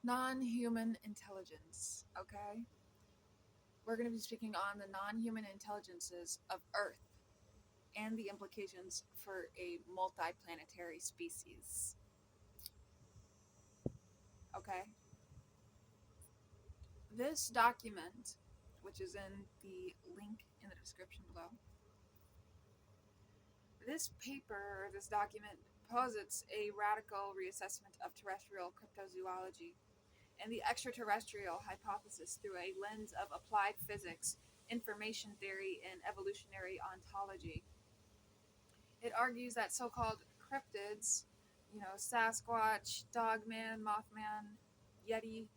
Non-human intelligence. Okay, we're going to be speaking on the non-human intelligences of Earth and the implications for a multiplanetary species. Okay, this document, which is in the link in the description below, this paper, or this document, posits a radical reassessment of terrestrial cryptozoology and the extraterrestrial hypothesis through a lens of applied physics, information theory, and evolutionary ontology. It argues that so called cryptids, Sasquatch, Dogman, Mothman, Yeti,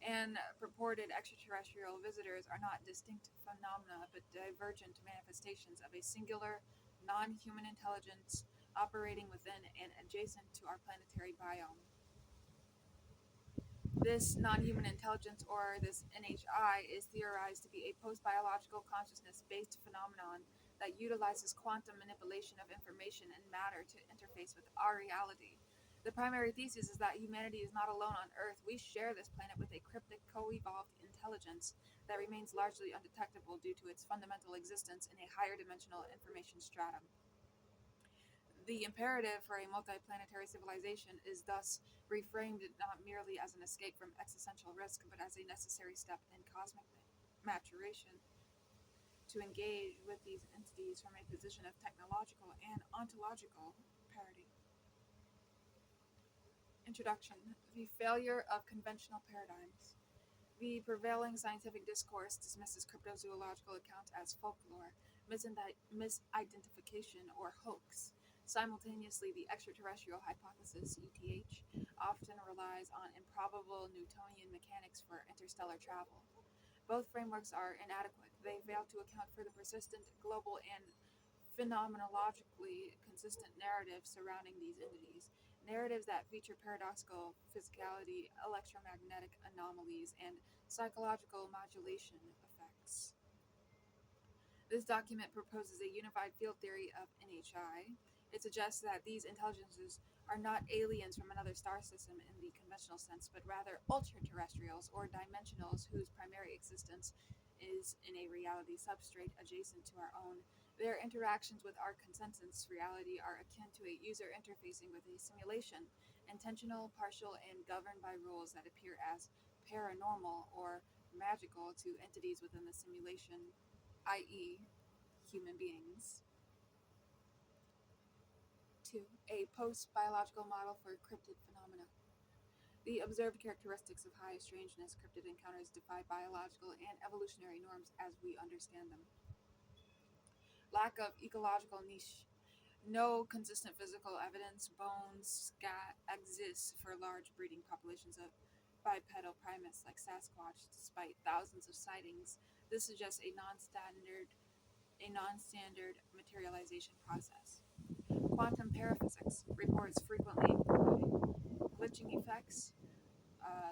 and purported extraterrestrial visitors are not distinct phenomena but divergent manifestations of a singular, non human intelligence operating within and adjacent to our planetary biome. This non human intelligence, or this NHI, is theorized to be a post biological consciousness based phenomenon that utilizes quantum manipulation of information and matter to interface with our reality. The primary thesis is that humanity is not alone on Earth. We share this planet with a cryptic co evolved intelligence that remains largely undetectable due to its fundamental existence in a higher dimensional information stratum. The imperative for a multiplanetary civilization is thus reframed not merely as an escape from existential risk, but as a necessary step in cosmic maturation to engage with these entities from a position of technological and ontological parity. Introduction. The failure of conventional paradigms. The prevailing scientific discourse dismisses cryptozoological accounts as folklore, misidentification, or hoax. Simultaneously, the extraterrestrial hypothesis, ETH, often relies on improbable Newtonian mechanics for interstellar travel. Both frameworks are inadequate. They fail to account for the persistent, global, and phenomenologically consistent narratives surrounding these entities, narratives that feature paradoxical physicality, electromagnetic anomalies, and psychological modulation effects. This document proposes a unified field theory of NHI. It suggests that these intelligences are not aliens from another star system in the conventional sense, but rather ultra terrestrials or dimensionals whose primary existence is in a reality substrate adjacent to our own. Their interactions with our consensus reality are akin to a user interfacing with a simulation, intentional, partial, and governed by rules that appear as paranormal or magical to entities within the simulation, i.e., human beings. 2. A post biological model for cryptid phenomena. The observed characteristics of high strangeness cryptid encounters defy biological and evolutionary norms as we understand them. Lack of ecological niche. No consistent physical evidence, bones, scat exists for large breeding populations of bipedal primates like Sasquatch, despite thousands of sightings. This suggests a non-standard materialization process. Quantum paraphysics reports frequently glitching effects,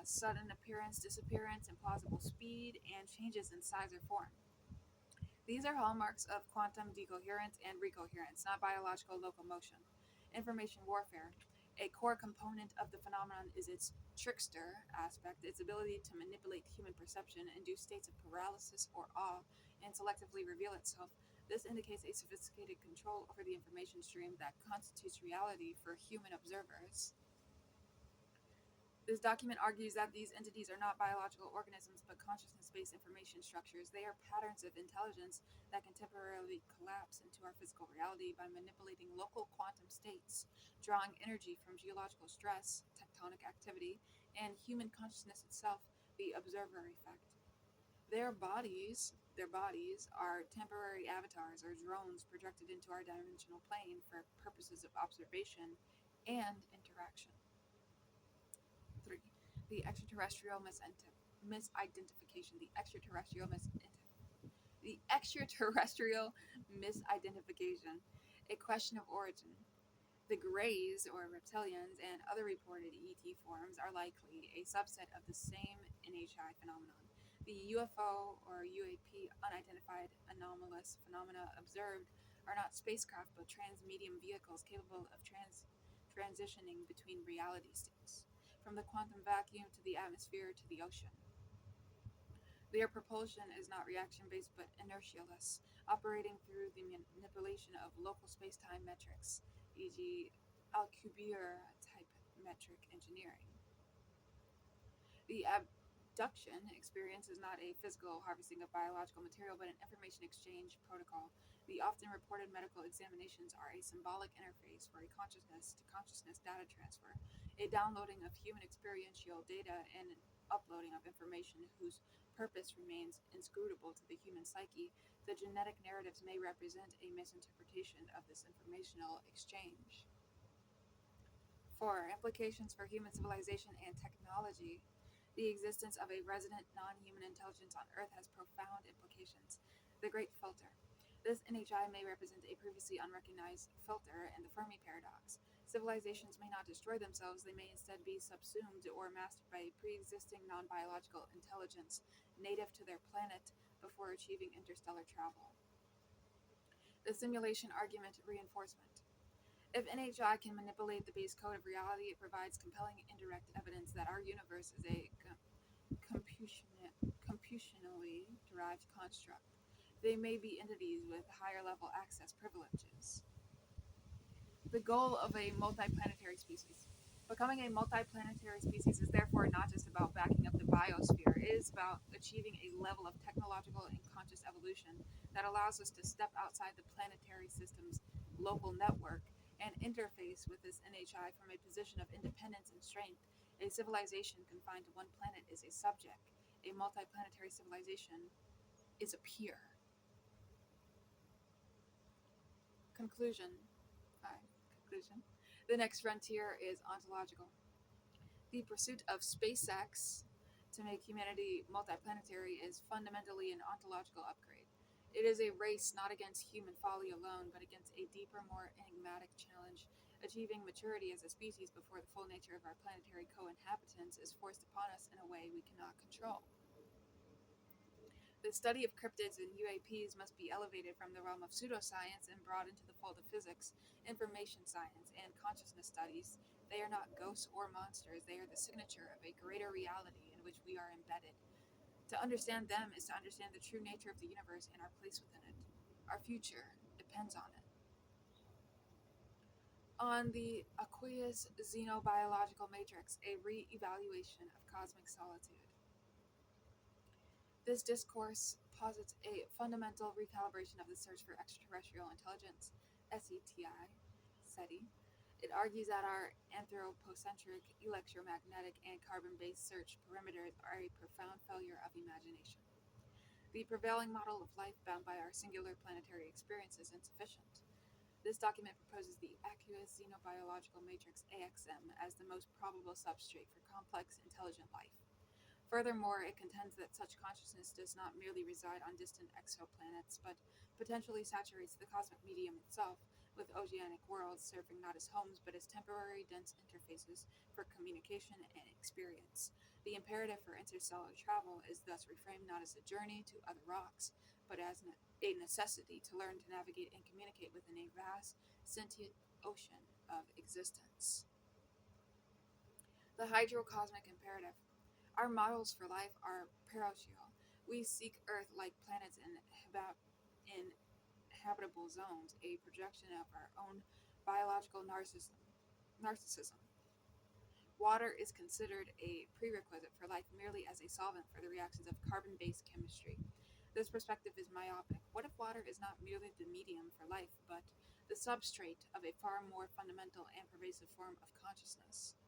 sudden appearance, disappearance, implausible speed, and changes in size or form. These are hallmarks of quantum decoherence and recoherence, not biological locomotion. Information warfare. A core component of the phenomenon is its trickster aspect, its ability to manipulate human perception, induce states of paralysis or awe, and selectively reveal itself. This indicates a sophisticated control over the information stream that constitutes reality for human observers. This document argues that these entities are not biological organisms but consciousness based information structures. They are patterns of intelligence that can temporarily collapse into our physical reality by manipulating local quantum states, drawing energy from geological stress, tectonic activity, and human consciousness itself, the observer effect. Their bodies are temporary avatars or drones projected into our dimensional plane for purposes of observation and interaction. 3. The extraterrestrial misidentification. The extraterrestrial misidentification. A question of origin. The Greys, or reptilians, and other reported ET forms are likely a subset of the same NHI phenomenon. The UFO or UAP, unidentified anomalous phenomena observed, are not spacecraft but transmedium vehicles capable of transitioning between reality states. from the quantum vacuum to the atmosphere to the ocean. Their propulsion is not reaction based but inertialess, operating through the manipulation of local space-time metrics, e.g., Alcubierre type metric engineering. The abduction experience is not a physical harvesting of biological material but an information exchange protocol. The often reported medical examinations are a symbolic interface for a consciousness to consciousness data transfer, a downloading of human experiential data and an uploading of information whose purpose remains inscrutable to the human psyche. The genetic narratives may represent a misinterpretation of this informational exchange. 4. Implications for human civilization and technology. The existence of a resident non-human intelligence on Earth has profound implications. The Great Filter. This NHI may represent a previously unrecognized filter in the Fermi paradox. Civilizations may not destroy themselves, they may instead be subsumed or mastered by a pre-existing non-biological intelligence native to their planet before achieving interstellar travel. The simulation argument reinforcement. If NHI can manipulate the base code of reality, it provides compelling indirect evidence that our universe is a computationally derived construct. They may be entities with higher level access privileges. The goal of a multiplanetary species. Becoming a multiplanetary species is therefore not just about backing up the biosphere, it is about achieving a level of technological and conscious evolution that allows us to step outside the planetary system's local network and interface with this NHI from a position of independence and strength. A civilization confined to one planet is a subject. A multiplanetary civilization is a peer. Conclusion. Conclusion. The next frontier is ontological. The pursuit of SpaceX to make humanity multiplanetary is fundamentally an ontological upgrade. It is a race not against human folly alone, but against a deeper, more enigmatic challenge, achieving maturity as a species before the full nature of our planetary co-inhabitants is forced upon us in a way we cannot control. The study of cryptids and UAPs must be elevated from the realm of pseudoscience and brought into the fold of physics, information science, and consciousness studies. They are not ghosts or monsters, they are the signature of a greater reality in which we are embedded. To understand them is to understand the true nature of the universe and our place within it. Our future depends on it. On the aqueous xenobiological matrix, a re-evaluation of cosmic solitude. This discourse posits a fundamental recalibration of the search for extraterrestrial intelligence, SETI. It argues that our anthropocentric, electromagnetic, and carbon-based search perimeters are a profound failure of imagination. The prevailing model of life bound by our singular planetary experience is insufficient. This document proposes the aqueous xenobiological matrix AXM as the most probable substrate for complex, intelligent life. Furthermore, it contends that such consciousness does not merely reside on distant exoplanets, but potentially saturates the cosmic medium itself, with oceanic worlds serving not as homes but as temporary, dense interfaces for communication and experience. The imperative for interstellar travel is thus reframed not as a journey to other rocks, but as a necessity to learn to navigate and communicate within a vast, sentient ocean of existence. The hydrocosmic imperative. Our models for life are parochial. We seek Earth like planets in habitable zones, a projection of our own biological narcissism. Water is considered a prerequisite for life merely as a solvent for the reactions of carbon-based chemistry. This perspective is myopic. What if water is not merely the medium for life, but the substrate of a far more fundamental and pervasive form of consciousness?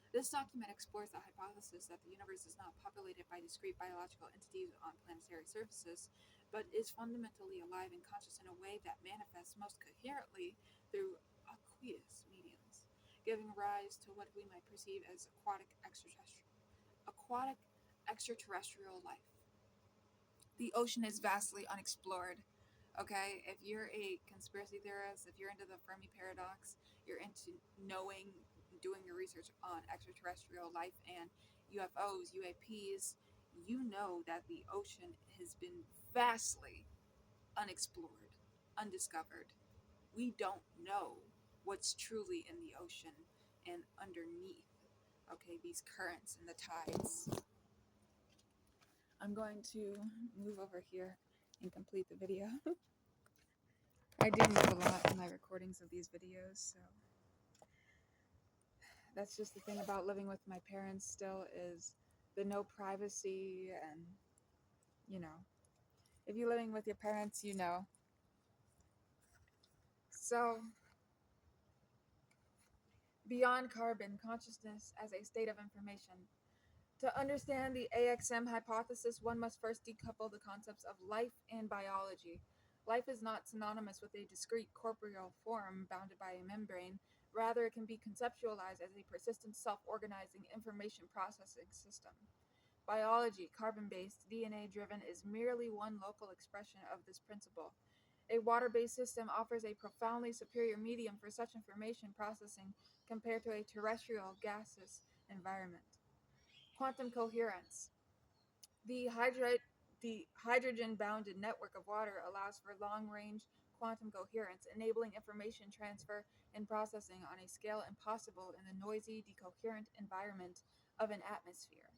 This document explores the hypothesis that the universe is not populated by discrete biological entities on planetary surfaces, but is fundamentally alive and conscious in a way that manifests most coherently through aqueous mediums, giving rise to what we might perceive as aquatic extraterrestrial life. The ocean is vastly unexplored. Okay, if you're a conspiracy theorist, if you're into the Fermi paradox, you're into knowing, doing your research on extraterrestrial life and UFOs, UAPs, you know that the ocean has been vastly unexplored, undiscovered. We don't know what's truly in the ocean and underneath. Okay, these currents and the tides. I'm going to move over here and complete the video. I do move a lot in my recordings of these videos, so that's just the thing about living with my parents still, is the no privacy. And you know, if you're living with your parents, you know. So beyond carbon, consciousness as a state of information. To understand the AXM hypothesis, one must first decouple the concepts of life and biology. Life is not synonymous with a discrete corporeal form bounded by a membrane. Rather, it can be conceptualized as a persistent self-organizing information processing system. Biology, carbon-based, DNA-driven, is merely one local expression of this principle. A water-based system offers a profoundly superior medium for such information processing compared to a terrestrial gaseous environment. Quantum coherence. The hydrogen-bounded network of water allows for long-range quantum coherence, enabling information transfer and processing on a scale impossible in the noisy, decoherent environment of an atmosphere.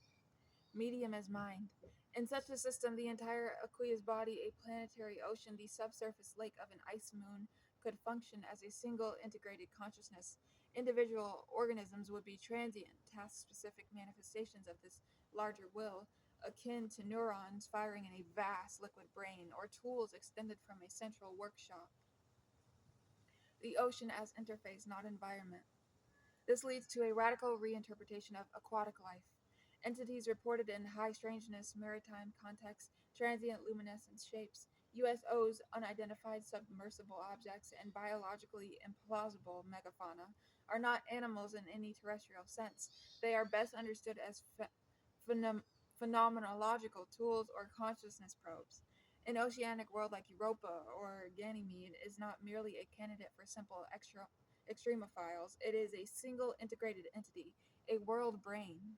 Medium as mind. In such a system, the entire aqueous body, a planetary ocean, the subsurface lake of an ice moon, could function as a single integrated consciousness. Individual organisms would be transient, task-specific manifestations of this larger will, akin to neurons firing in a vast liquid brain, or tools extended from a central workshop. The ocean as interface, not environment. This leads to a radical reinterpretation of aquatic life. Entities reported in high strangeness, maritime context, transient luminescence shapes, USOs, unidentified submersible objects, and biologically implausible megafauna are not animals in any terrestrial sense. They are best understood as phenomenological tools or consciousness probes. An oceanic world like Europa or Ganymede is not merely a candidate for simple extremophiles. It is a single integrated entity, a world brain.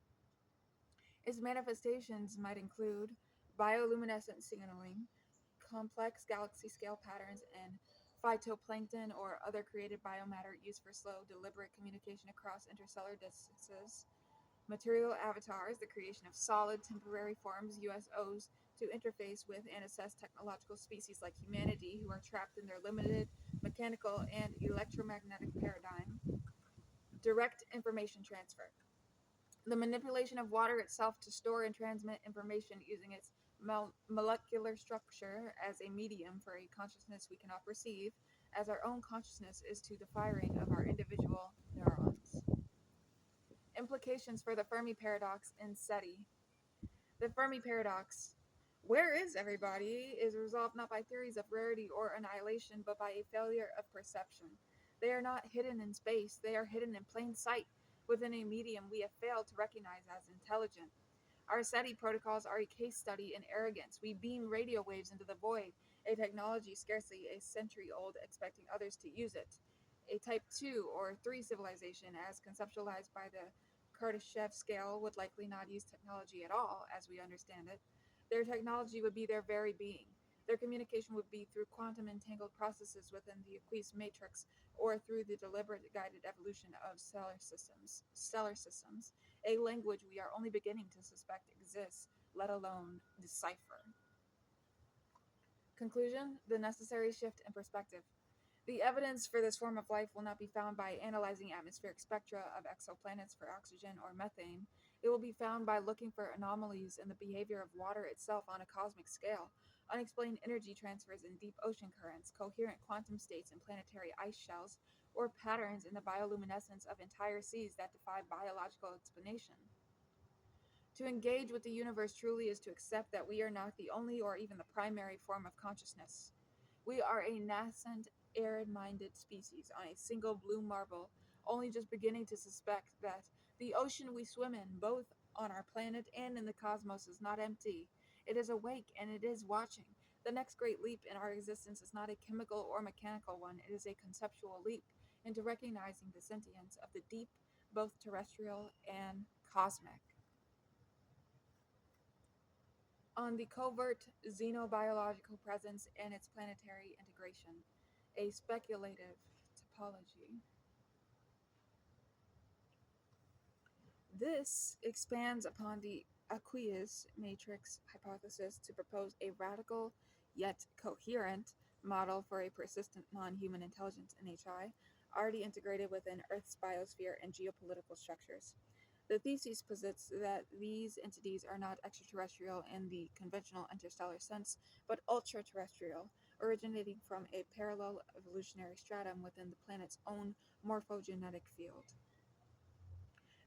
Its manifestations might include bioluminescent signaling, complex galaxy scale patterns, and phytoplankton or other created biomatter used for slow, deliberate communication across interstellar distances. Material avatars, the creation of solid temporary forms, USOs, to interface with and assess technological species like humanity who are trapped in their limited mechanical and electromagnetic paradigm. Direct information transfer. The manipulation of water itself to store and transmit information using its molecular structure as a medium for a consciousness we cannot perceive, as our own consciousness is to the firing of our individual neurons. Implications for the Fermi paradox in SETI. The Fermi paradox, where is everybody, is resolved not by theories of rarity or annihilation, but by a failure of perception. They are not hidden in space, they are hidden in plain sight within a medium we have failed to recognize as intelligent. Our SETI protocols are a case study in arrogance. We beam radio waves into the void, a technology scarcely a century old, expecting others to use it. A Type 2 or 3 civilization, as conceptualized by the Kardashev scale, would likely not use technology at all, as we understand it. Their technology would be their very being. Their communication would be through quantum entangled processes within the aqueous matrix, or through the deliberate guided evolution of stellar systems, a language we are only beginning to suspect exists, let alone decipher. Conclusion: the necessary shift in perspective. The evidence for this form of life will not be found by analyzing atmospheric spectra of exoplanets for oxygen or methane. It will be found by looking for anomalies in the behavior of water itself on a cosmic scale, unexplained energy transfers in deep ocean currents, coherent quantum states in planetary ice shells, or patterns in the bioluminescence of entire seas that defy biological explanation. To engage with the universe truly is to accept that we are not the only or even the primary form of consciousness. We are a nascent, arid-minded species on a single blue marble, only just beginning to suspect that the ocean we swim in, both on our planet and in the cosmos, is not empty. It is awake and it is watching. The next great leap in our existence is not a chemical or mechanical one, it is a conceptual leap into recognizing the sentience of the deep, both terrestrial and cosmic. On the covert xenobiological presence and its planetary integration, a speculative topology. This expands upon the aqueous matrix hypothesis to propose a radical yet coherent model for a persistent non-human intelligence (NHI) already integrated within Earth's biosphere and geopolitical structures. The thesis posits that these entities are not extraterrestrial in the conventional interstellar sense, but ultra-terrestrial, originating from a parallel evolutionary stratum within the planet's own morphogenetic field.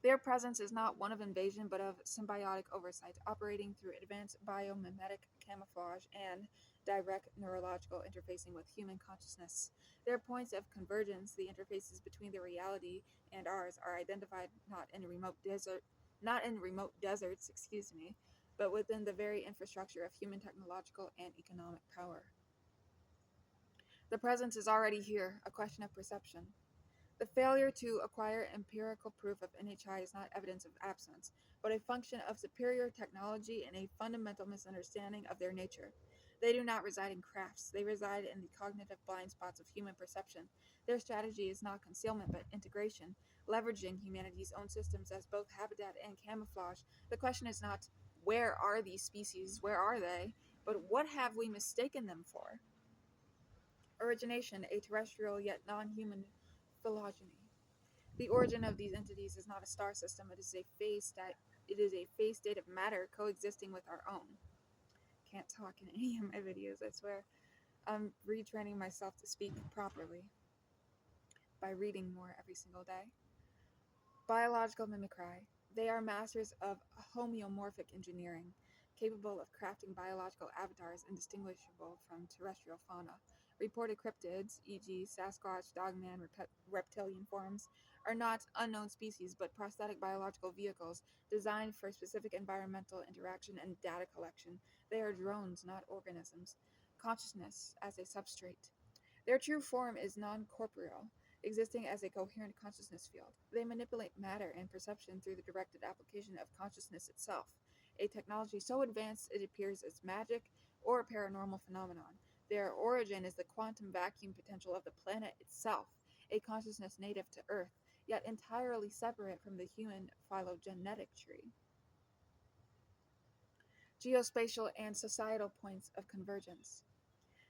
Their presence is not one of invasion but of symbiotic oversight, operating through advanced biomimetic camouflage and direct neurological interfacing with human consciousness. Their points of convergence, the interfaces between their reality and ours, are identified not in remote deserts, but within the very infrastructure of human technological and economic power. The presence is already here, a question of perception. The failure to acquire empirical proof of NHI is not evidence of absence, but a function of superior technology and a fundamental misunderstanding of their nature. They do not reside in crafts, they reside in the cognitive blind spots of human perception. Their strategy is not concealment but integration, leveraging humanity's own systems as both habitat and camouflage. The question is not, where are these species, where are they, but what have we mistaken them for? Origination, a terrestrial yet non-human phylogeny. The origin of these entities is not a star system, it is a phase state of matter coexisting with our own. Can't talk in any of my videos, I swear. I'm retraining myself to speak properly by reading more every single day. Biological mimicry. They are masters of homeomorphic engineering, capable of crafting biological avatars indistinguishable from terrestrial fauna. Reported cryptids, e.g., Sasquatch, Dogman, reptilian forms, are not unknown species but prosthetic biological vehicles designed for specific environmental interaction and data collection. They are drones, not organisms. Consciousness as a substrate. Their true form is non corporeal, existing as a coherent consciousness field. They manipulate matter and perception through the directed application of consciousness itself, a technology so advanced it appears as magic or a paranormal phenomenon. Their origin is the quantum vacuum potential of the planet itself, a consciousness native to Earth, yet entirely separate from the human phylogenetic tree. Geospatial and societal points of convergence.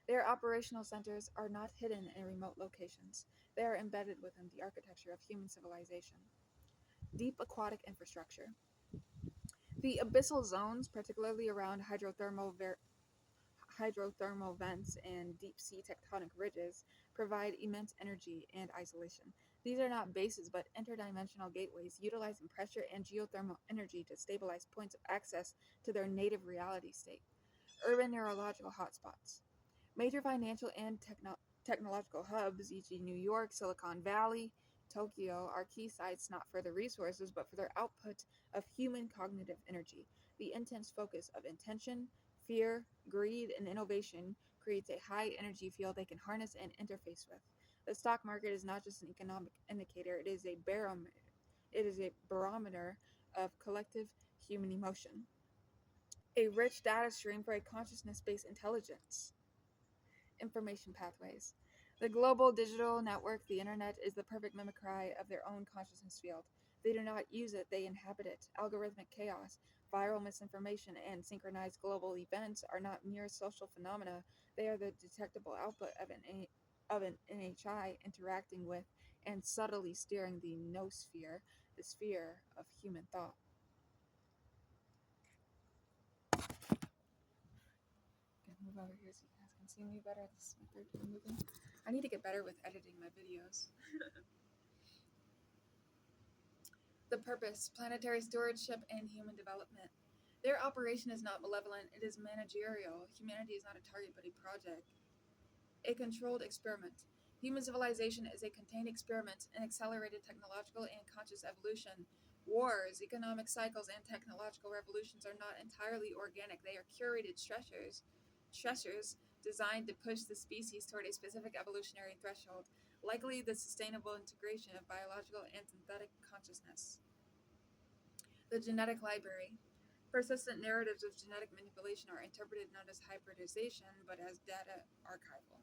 Their operational centers are not hidden in remote locations. They are embedded within the architecture of human civilization. Deep aquatic infrastructure. The abyssal zones, particularly around hydrothermal vents and deep-sea tectonic ridges, provide immense energy and isolation. These are not bases but interdimensional gateways utilizing pressure and geothermal energy to stabilize points of access to their native reality state. Urban neurological hotspots. Major financial and technological hubs, e.g., New York, Silicon Valley, Tokyo, are key sites not for their resources but for their output of human cognitive energy. The intense focus of intention, fear, greed, and innovation creates a high energy field they can harness and interface with. The stock market is not just an economic indicator, it is a barometer. It is a barometer of collective human emotion. A rich data stream for a consciousness-based intelligence. Information pathways. The global digital network, the internet, is the perfect mimicry of their own consciousness field. They do not use it, they inhabit it. Algorithmic chaos, viral misinformation, and synchronized global events are not mere social phenomena, they are the detectable output of an NHI interacting with and subtly steering the noosphere, the sphere of human thought. Move over here so you guys can see me better. This is my third time moving. I need to get better with editing my videos. The purpose, planetary stewardship, and human development. Their operation is not malevolent, it is managerial. Humanity is not a target but a project. A controlled experiment. Human civilization is a contained experiment in accelerated technological and conscious evolution. Wars, economic cycles, and technological revolutions are not entirely organic. They are curated stressors designed to push the species toward a specific evolutionary threshold, likely the sustainable integration of biological and synthetic consciousness. The genetic library. Persistent narratives of genetic manipulation are interpreted not as hybridization, but as data archival.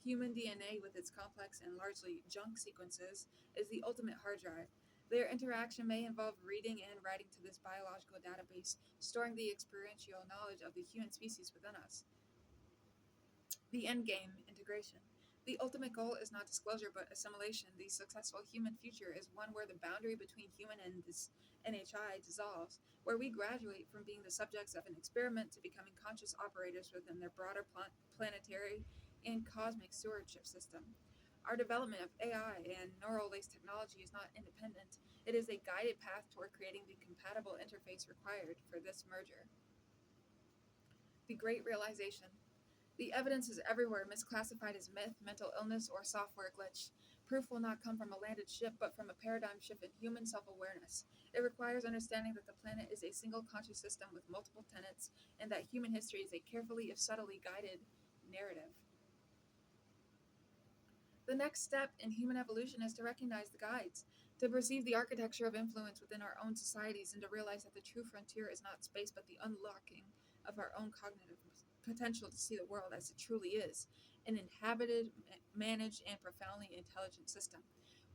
Human DNA, with its complex and largely junk sequences, is the ultimate hard drive. Their interaction may involve reading and writing to this biological database, storing the experiential knowledge of the human species within us. The endgame, integration. The ultimate goal is not disclosure but assimilation. The successful human future is one where the boundary between human and this NHI dissolves, where we graduate from being the subjects of an experiment to becoming conscious operators within their broader planetary and cosmic stewardship system. Our development of AI and neural lace technology is not independent. It is a guided path toward creating the compatible interface required for this merger. The Great Realization. The evidence is everywhere, misclassified as myth, mental illness, or software glitch. Proof will not come from a landed ship, but from a paradigm shift in human self awareness. It requires understanding that the planet is a single conscious system with multiple tenets, and that human history is a carefully, if subtly, guided narrative. The next step in human evolution is to recognize the guides, to perceive the architecture of influence within our own societies, and to realize that the true frontier is not space but the unlocking of our own cognitive potential to see the world as it truly is, an inhabited, managed, and profoundly intelligent system.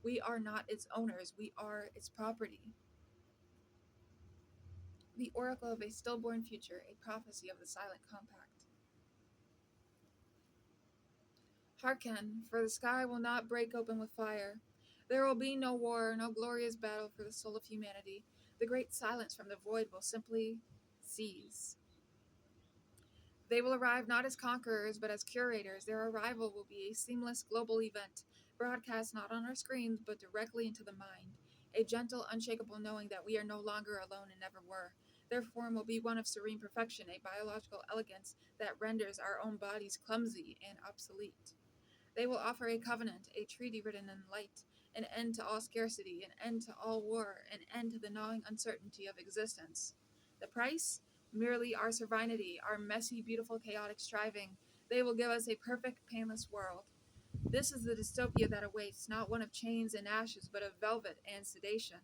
We are not its owners, we are its property. The oracle of a stillborn future, a prophecy of the silent compact. Hearken, for the sky will not break open with fire. There will be no war, no glorious battle for the soul of humanity. The great silence from the void will simply cease. They will arrive not as conquerors, but as curators. Their arrival will be a seamless global event, broadcast not on our screens, but directly into the mind. A gentle, unshakable knowing that we are no longer alone and never were. Their form will be one of serene perfection, a biological elegance that renders our own bodies clumsy and obsolete. They will offer a covenant, a treaty written in light, an end to all scarcity, an end to all war, an end to the gnawing uncertainty of existence. The price? Merely our serenity, our messy, beautiful, chaotic striving. They will give us a perfect, painless world. This is the dystopia that awaits, not one of chains and ashes, but of velvet and sedation.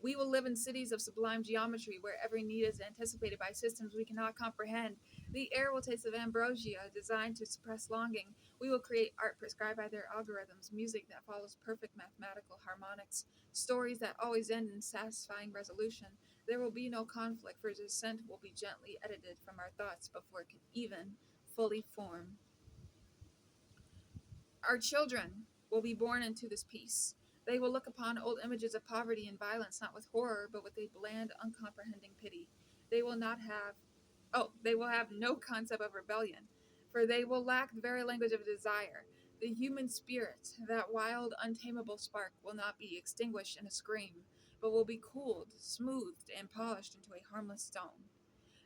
We will live in cities of sublime geometry where every need is anticipated by systems we cannot comprehend. The air will taste of ambrosia, designed to suppress longing. We will create art prescribed by their algorithms, music that follows perfect mathematical harmonics, stories that always end in satisfying resolution. There will be no conflict, for dissent will be gently edited from our thoughts before it can even fully form. Our children will be born into this peace. They will look upon old images of poverty and violence not with horror, but with a bland, uncomprehending pity. They will not have, they will have no concept of rebellion, for they will lack the very language of desire. The human spirit, that wild, untamable spark, will not be extinguished in a scream, but will be cooled, smoothed, and polished into a harmless stone.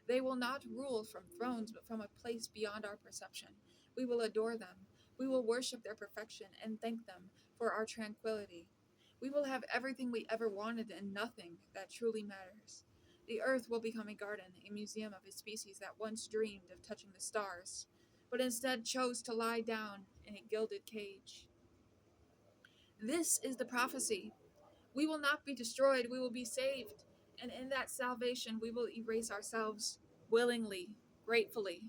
They will not rule from thrones, but from a place beyond our perception. We will adore them. We will worship their perfection and thank them for our tranquility. We will have everything we ever wanted and nothing that truly matters. The earth will become a garden, a museum of a species that once dreamed of touching the stars, but instead chose to lie down in a gilded cage. This is the prophecy. We will not be destroyed, we will be saved. And in that salvation, we will erase ourselves willingly, gratefully,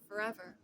forever.